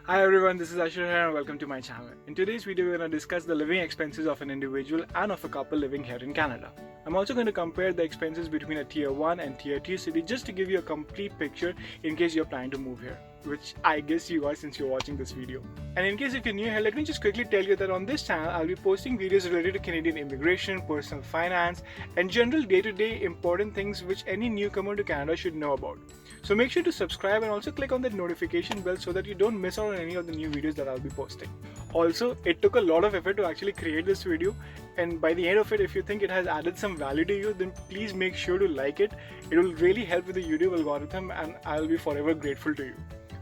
Hi everyone, this is Ashur here and welcome to my channel. In today's video, we're going to discuss the living expenses of an individual and of a couple living here in Canada. I'm also going to compare the expenses between a tier 1 and tier 2 city just to give you a complete picture in case you're planning to move here, which I guess you are since you're watching this video. And in case if you're new here, let me just quickly tell you that on this channel, I'll be posting videos related to Canadian immigration, personal finance, and general day-to-day important things which any newcomer to Canada should know about. So make sure to subscribe and also click on that notification bell so that you don't miss out on any of the new videos that I'll be posting. Also, it took a lot of effort to actually create this video, and by the end of it, if you think it has added some value to you, then please make sure to like it. It will really help with the YouTube algorithm and I'll be forever grateful to you.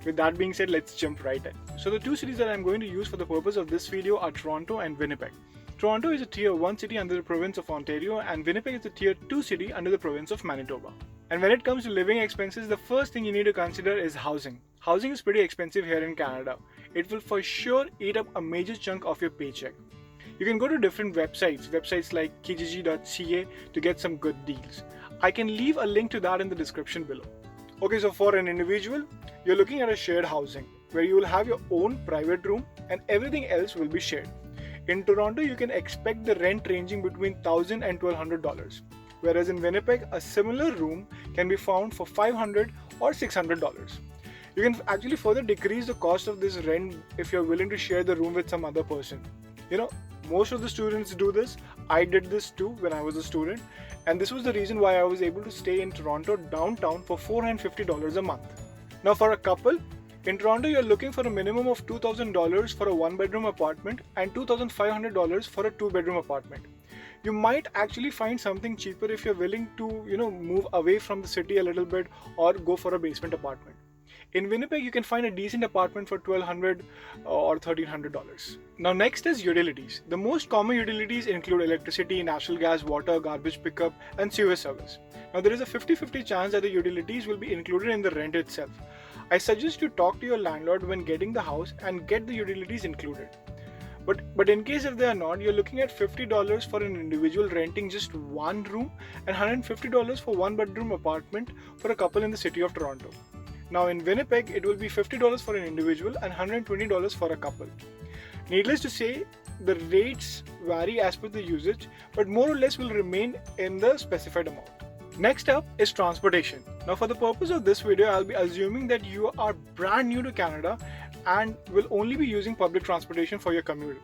With that being said, let's jump right in. So the two cities that I'm going to use for the purpose of this video are Toronto and Winnipeg. Toronto is a tier 1 city under the province of Ontario and Winnipeg is a tier 2 city under the province of Manitoba. And when it comes to living expenses, the first thing you need to consider is housing. Housing is pretty expensive here in Canada. It will for sure eat up a major chunk of your paycheck. You can go to different websites like kijiji.ca to get some good deals. I can leave a link to that in the description below. Okay, so for an individual, you're looking at a shared housing where you will have your own private room and everything else will be shared. In Toronto, you can expect the rent ranging between $1,000 and $1,200. Whereas in Winnipeg, a similar room can be found for $500 or $600. You can actually further decrease the cost of this rent if you're willing to share the room with some other person. Most of the students do this. I did this too when I was a student, and this was the reason why I was able to stay in Toronto downtown for $450 a month. Now for a couple, in Toronto you're looking for a minimum of $2,000 for a 1-bedroom apartment and $2,500 for a 2-bedroom apartment. You might actually find something cheaper if you're willing to, move away from the city a little bit or go for a basement apartment. In Winnipeg, you can find a decent apartment for $1,200 or $1,300. Now next is utilities. The most common utilities include electricity, natural gas, water, garbage pickup, and sewer service. Now there is a 50-50 chance that the utilities will be included in the rent itself. I suggest you talk to your landlord when getting the house and get the utilities included. But in case if they are not, you're looking at $50 for an individual renting just one room and $150 for 1-bedroom apartment for a couple in the city of Toronto. Now in Winnipeg, it will be $50 for an individual and $120 for a couple. Needless to say, the rates vary as per the usage, but more or less will remain in the specified amount. Next up is transportation. Now for the purpose of this video, I'll be assuming that you are brand new to Canada and will only be using public transportation for your commute.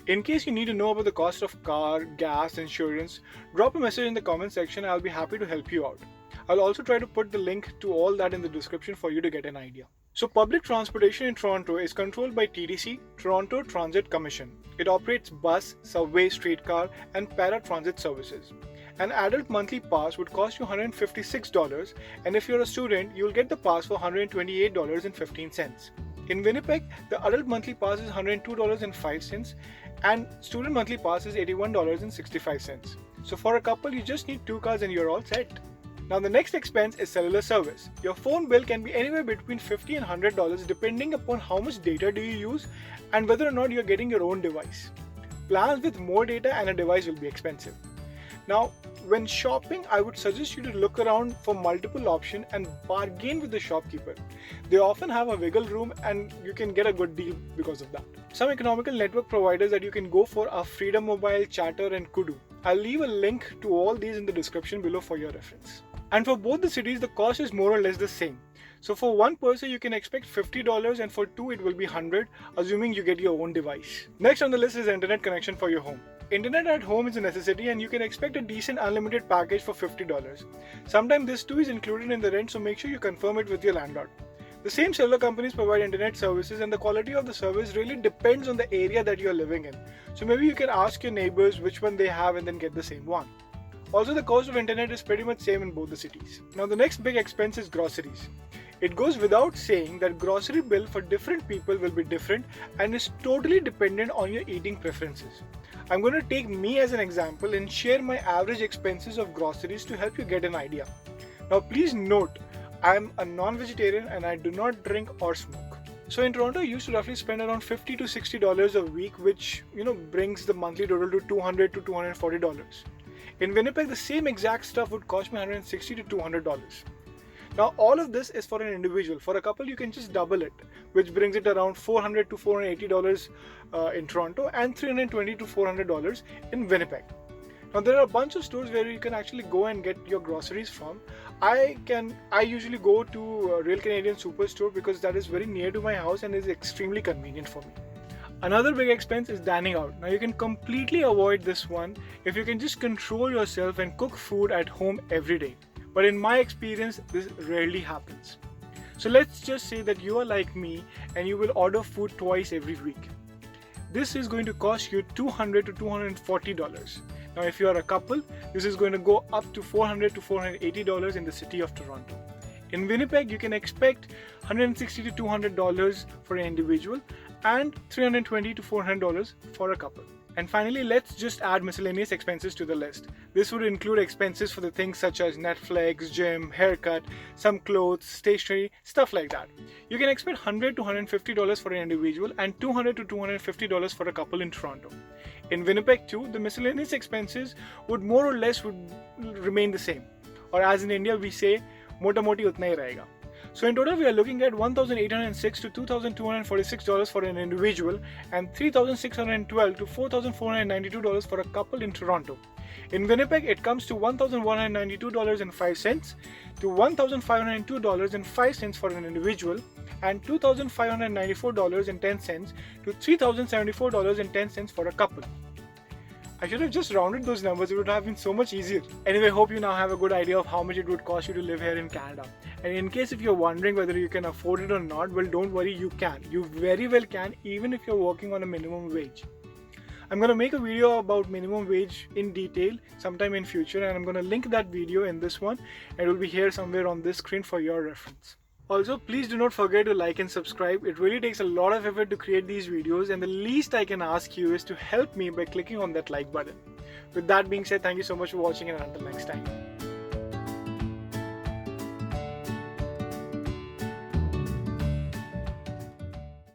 In case you need to know about the cost of car, gas, insurance, drop a message in the comment section and I'll be happy to help you out. I'll also try to put the link to all that in the description for you to get an idea. So public transportation in Toronto is controlled by TTC, Toronto Transit Commission. It operates bus, subway, streetcar, and para-transit services. An adult monthly pass would cost you $156, and if you're a student, you'll get the pass for $128.15. In Winnipeg, the adult monthly pass is $102.05 and student monthly pass is $81.65. So for a couple, you just need 2 cars and you're all set. Now the next expense is cellular service. Your phone bill can be anywhere between $50 and $100 depending upon how much data do you use and whether or not you're getting your own device. Plans with more data and a device will be expensive. Now, when shopping, I would suggest you to look around for multiple options and bargain with the shopkeeper. They often have a wiggle room and you can get a good deal because of that. Some economical network providers that you can go for are Freedom Mobile, Chatter, and Kudu. I'll leave a link to all these in the description below for your reference. And for both the cities, the cost is more or less the same. So for one person, you can expect $50 and for two, it will be $100, assuming you get your own device. Next on the list is internet connection for your home. Internet at home is a necessity and you can expect a decent unlimited package for $50. Sometimes this too is included in the rent, so make sure you confirm it with your landlord. The same cellular companies provide internet services and the quality of the service really depends on the area that you are living in. So maybe you can ask your neighbors which one they have and then get the same one. Also, the cost of internet is pretty much same in both the cities. Now the next big expense is groceries. It goes without saying that grocery bill for different people will be different and is totally dependent on your eating preferences. I'm going to take me as an example and share my average expenses of groceries to help you get an idea. Now please note, I'm a non-vegetarian and I do not drink or smoke. So in Toronto, I used to roughly spend around $50 to $60 a week, which brings the monthly total to $200 to $240. In Winnipeg, the same exact stuff would cost me $160 to $200. Now all of this is for an individual. For a couple you can just double it, which brings it around $400 to $480 in Toronto and $320 to $400 in Winnipeg. Now there are a bunch of stores where you can actually go and get your groceries from. I usually go to Real Canadian Superstore because that is very near to my house and is extremely convenient for me. Another big expense is dining out. Now you can completely avoid this one if you can just control yourself and cook food at home every day. But in my experience, this rarely happens. So let's just say that you are like me and you will order food twice every week. This is going to cost you $200 to $240. Now if you are a couple, this is going to go up to $400 to $480 in the city of Toronto. In Winnipeg, you can expect $160 to $200 for an individual and $320 to $400 for a couple. And finally, let's just add miscellaneous expenses to the list. This would include expenses for the things such as Netflix, gym, haircut, some clothes, stationery, stuff like that. You can expect $100 to $150 for an individual and $200 to $250 for a couple in Toronto. In Winnipeg too, the miscellaneous expenses would more or less remain the same. Or as in India, we say, mota moti utna hi rahega. So in total, we are looking at $1,806 to $2,246 for an individual and $3,612 to $4,492 for a couple in Toronto. In Winnipeg, it comes to $1,192.05 to $1,502.05 for an individual and $2,594.10 to $3,074.10 for a couple. I should have just rounded those numbers, it would have been so much easier. Anyway, hope you now have a good idea of how much it would cost you to live here in Canada. And in case if you're wondering whether you can afford it or not, well, don't worry, you can. You very well can, even if you're working on a minimum wage. I'm going to make a video about minimum wage in detail sometime in future, and I'm going to link that video in this one, and it will be here somewhere on this screen for your reference. Also, please do not forget to like and subscribe. It really takes a lot of effort to create these videos, and the least I can ask you is to help me by clicking on that like button. With that being said, thank you so much for watching, and until next time.